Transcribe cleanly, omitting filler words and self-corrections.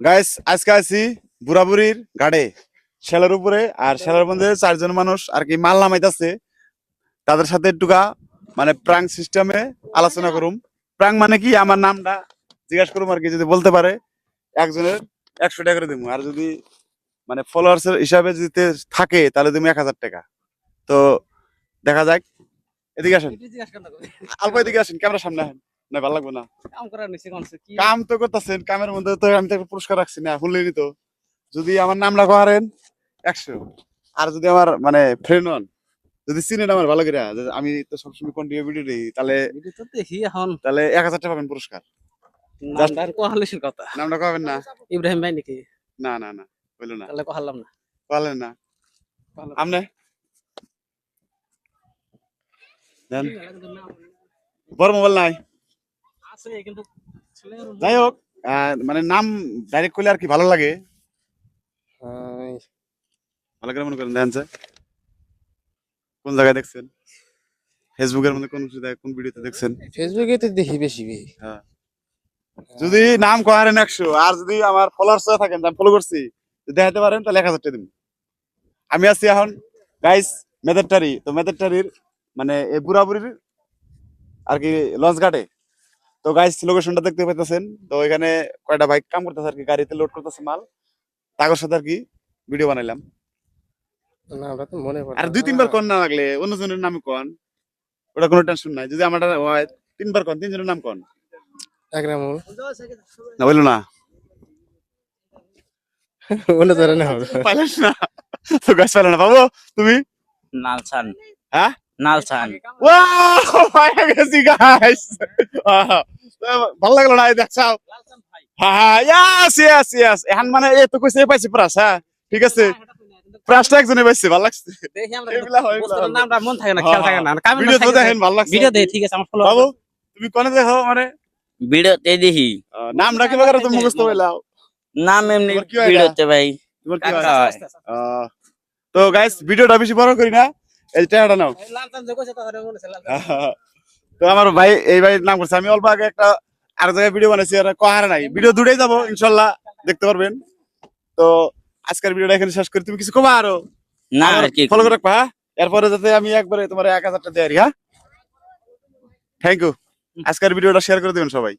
Guys আজকে আছি বুড়াবুড়ির ঘাটে শেলের উপরে আর শেলের মধ্যে 4 জন মানুষ আর কি মাল নামাইতেছে তাদের সাথে একটুকা মানে প্রাং সিস্টেমে আলোচনা করুম। প্রাং মানে কি আমার নামটা জিজ্ঞাসা করুম আর কি, যদি বলতে পারে একজনের 100 টাকা করে দিব, আর যদি মানে ফলোয়ার্স হিসাবে যদি থাকে তাহলে তুমি 1000 টাকা। তো দেখা যাক, এদিকে আসেন, অল্প এদিকে আসেন, ক্যামেরার সামনে আসেন। না ভালো লাগবে না, কাম তো করতেছেন, কামের মধ্যে তো আমি তো একটা পুরস্কার রাখছি না, শুনলেনি তো। যদি আমার নামটা করেন 100, আর যদি আমার মানে ফ্রেন্ড হন, যদি চিনেন আমার ভালো করে, যে আমি তো সবসময় কন্টিনিউ ভিডিও দিই, তাহলে দেখি এখন তাহলে 1000 টাকা পাবেন পুরস্কার। নামদার কোহালিসের কথা। নামটা কবেন না? ইব্রাহিম ভাই নাকি? না না না, বললো না, তাহলে কোহালাম না। বলেন না আমনে দেন, বড় মোবাইল নাই। আছে কিন্তু যাই হোক, মানে নাম ডাইরেক্ট করলে আর কি ভালো লাগে, ভালো করে মনে করেন। দেন যে কোন জায়গায় দেখছেন, ফেসবুকের মধ্যে কোন ভিডিওতে দেখছেন? ফেসবুকে তো দেখি বেশি হ্যাঁ, যদি নাম করেন 100, আর যদি আমার ফলোয়ার্স থাকেন, আমি ফলো করছি, যদি দেখাতে পারেন তাহলে 1000 টাকা দিন। আমি আছি এখন গাইস মেদেরটারি, তো মেদেরটারির মানে এই বুড়াবুড়ির আর কি লঞ্চ ঘাটে। তো গাইস লোকেশনটা দেখতে পাইতেছেন, তো এখানে কয়টা বাইক কাম করতেছে আর কি, গাড়িতে লোড করতেছে মাল, তাগর সাথে আর কি ভিডিও বানাইলাম। না, ওটা তো মনে পড়ে আর না। 2-3 বার কোন না লাগলে অন্যজনের নাম কোন, ওটা কোনো টেনশন নাই। যদি আমার হয় 3 বার কোন, 3 জনের নাম কোন, একরামুল না বললো না মনে ধরে না পাইলেন না, তো গাছ পাইলে না পাবো তুমি। নালসান। হ্যাঁ নালসান। ওয়াও পাইয়া গেছি গাইস, ভালো লাগলো না? দেখছাও, হ্যাঁ ইয়াস ইয়াস ইয়াস, এখন মানে এই তো কইছে পাইছি প্রাস। হ্যাঁ ঠিক আছে, প্রাসটা একজনে পাইছে, ভালো লাগছে। দেখি আমরা এগুলা হয়, এগুলা বুঝতে হয়। নামটা মন থাকে না, খেয়াল থাকে না। কামেন্ট ভিডিও তো থাকে দেখেন, ভালো লাগছে। ভিডিও দেখি, ঠিক আছে আমার ফলো বাবু তুমি কোনে দেখো মানে ভিডিওতে দেখি। নামটা কি বাগারে তুমি মুখস্থ হইলাও? নাম এমনি তোমার কি হয় এটা? ভিডিওতে ভাই তোমার কি হয়? কাকা হয়। তো গাইস ভিডিওটা বেশি বড় করি না, এই টাকাটা নাও। লালসান যে কইছে তাহলে মনে আছে লালসান। তো আমার ভাই, এই ভাই নাম করছে, আমি অল্প আগে একটা আর জায়গায় ভিডিও বানাইছি, আর কহার নাই, ভিডিও দুটাই যাবো ইনশাল্লাহ, দেখতে পারবেন। তো আজকের ভিডিওটা এখানে শেষ করি, তুমি কিছু কমা আরো না আর কি ফলো করে রাখবা, হ্যাঁ? এরপরে যাতে আমি একবারে তোমার 1000 টাকা দেয়। হ্যাঁ, থ্যাংক ইউ। আজকের ভিডিওটা শেয়ার করে দিবেন সবাই।